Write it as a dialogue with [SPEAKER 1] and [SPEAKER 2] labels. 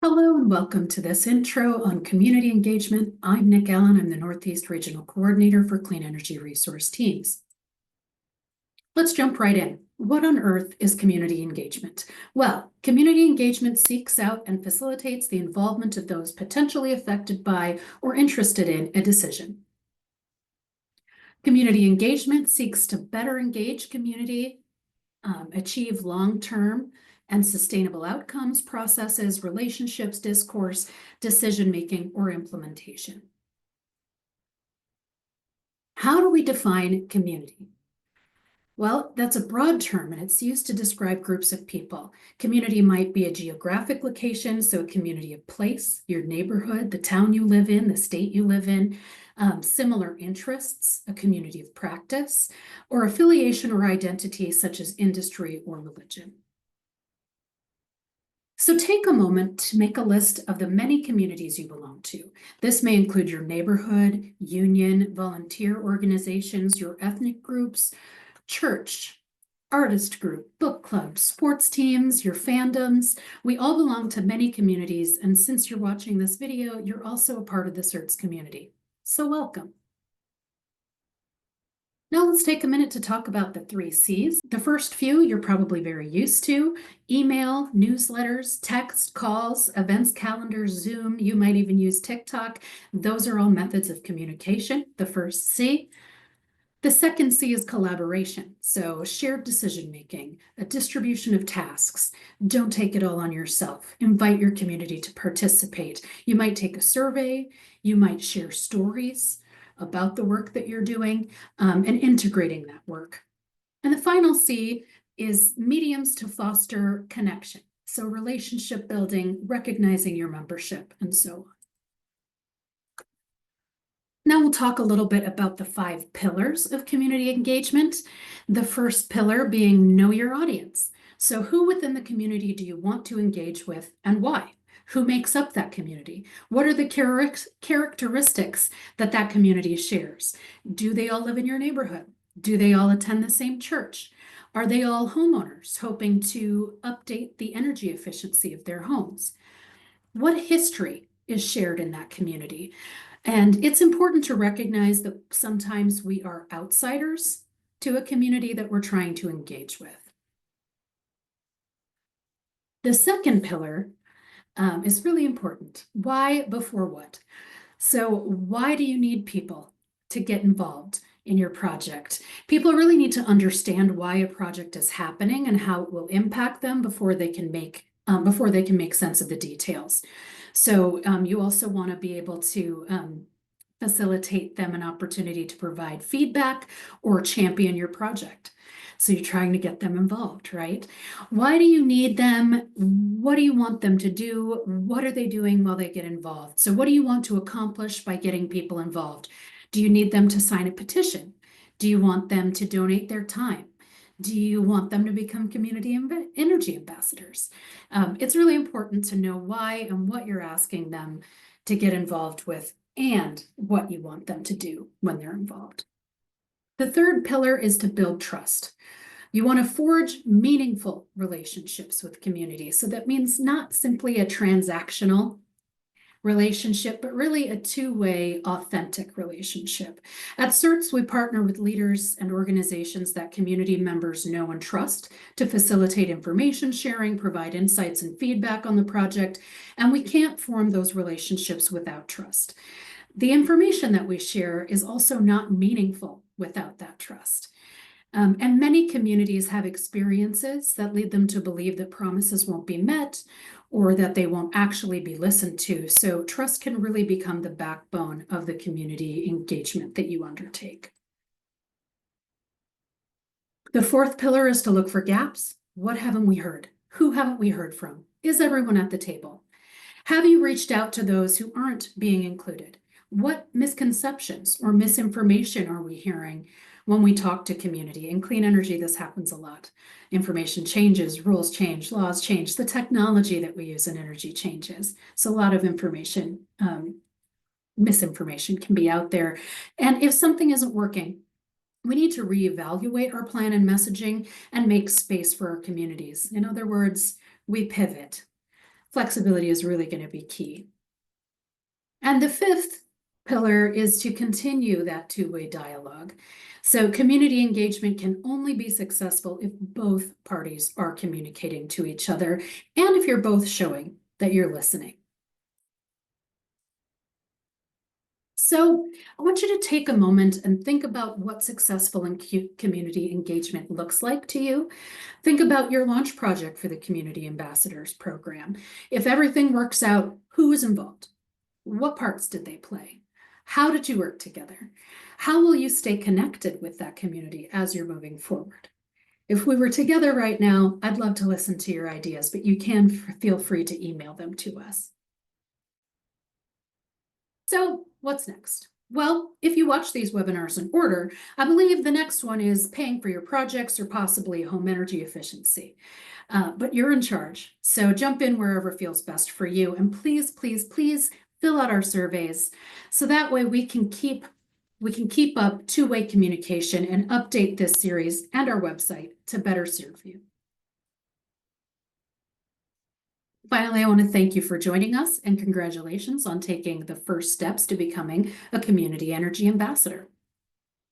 [SPEAKER 1] Hello and welcome to this intro on community engagement. I'm Nick Allen. I'm the Northeast Regional Coordinator for Clean Energy Resource Teams. Let's jump right in. What on earth is community engagement? Well, community engagement seeks out and facilitates the involvement of those potentially affected by or interested in a decision. Community engagement seeks to better engage community, achieve long-term and sustainable outcomes, processes, relationships, discourse, decision-making, or implementation. How do we define community? Well, that's a broad term and it's used to describe groups of people. Community might be a geographic location, so a community of place, your neighborhood, the town you live in, the state you live in, similar interests, a community of practice, or affiliation or identity such as industry or religion. So take a moment to make a list of the many communities you belong to. This may include your neighborhood, union, volunteer organizations, your ethnic groups, church, artist group, book club, sports teams, your fandoms. We all belong to many communities, and since you're watching this video, you're also a part of the CERTS community. So welcome. Now let's take a minute to talk about the 3 C's. The first few you're probably very used to: email, newsletters, text, calls, events calendars, Zoom. You might even use TikTok. Those are all methods of communication, the first C. The second C is collaboration. So shared decision-making, a distribution of tasks. Don't take it all on yourself. Invite your community to participate. You might take a survey, you might share stories about the work that you're doing, and integrating that work. And the final C is mediums to foster connection. So relationship building, recognizing your membership, and so on. Now we'll talk a little bit about the 5 pillars of community engagement. The first pillar being know your audience. So who within the community do you want to engage with and why? Who makes up that community? What are the characteristics that that community shares? Do they all live in your neighborhood? Do they all attend the same church? Are they all homeowners hoping to update the energy efficiency of their homes? What history is shared in that community? And it's important to recognize that sometimes we are outsiders to a community that we're trying to engage with. The second pillar is really important. Why before what? So why do you need people to get involved in your project? People really need to understand why a project is happening and how it will impact them before they can make sense of the details. So you also want to be able to facilitate them an opportunity to provide feedback or champion your project. So you're trying to get them involved, right? Why do you need them? What do you want them to do? What are they doing while they get involved? So what do you want to accomplish by getting people involved? Do you need them to sign a petition? Do you want them to donate their time? Do you want them to become community energy ambassadors? It's really important to know why and what you're asking them to get involved with and what you want them to do when they're involved. The third pillar is to build trust. You want to forge meaningful relationships with community. So that means not simply a transactional relationship, but really a two-way, authentic relationship. At CERTS, we partner with leaders and organizations that community members know and trust to facilitate information sharing, provide insights and feedback on the project, and we can't form those relationships without trust. The information that we share is also not meaningful without that trust. And many communities have experiences that lead them to believe that promises won't be met or that they won't actually be listened to. So trust can really become the backbone of the community engagement that you undertake. The fourth pillar is to look for gaps. What haven't we heard? Who haven't we heard from? Is everyone at the table? Have you reached out to those who aren't being included? What misconceptions or misinformation are we hearing when we talk to community? In clean energy, this happens a lot. Information changes, rules change, laws change, the technology that we use in energy changes. So a lot of information, misinformation can be out there. And if something isn't working, we need to reevaluate our plan and messaging and make space for our communities. In other words, we pivot. flexibility is really going to be key. And the fifth pillar is to continue that two-way dialogue. So community engagement can only be successful if both parties are communicating to each other and if you're both showing that you're listening. So I want you to take a moment and think about what successful and community engagement looks like to you. Think about your launch project for the Community Ambassadors Program. If everything works out, who is involved? What parts did they play? How did you work together? How will you stay connected with that community as you're moving forward? If we were together right now, I'd love to listen to your ideas, but you can feel free to email them to us. So what's next? Well, if you watch these webinars in order, I believe the next one is paying for your projects or possibly home energy efficiency. But you're in charge, so jump in wherever feels best for you. And please, please, please fill out our surveys so that way we can keep up two-way communication and update this series and our website to better serve you. Finally, I want to thank you for joining us and congratulations on taking the first steps to becoming a community energy ambassador.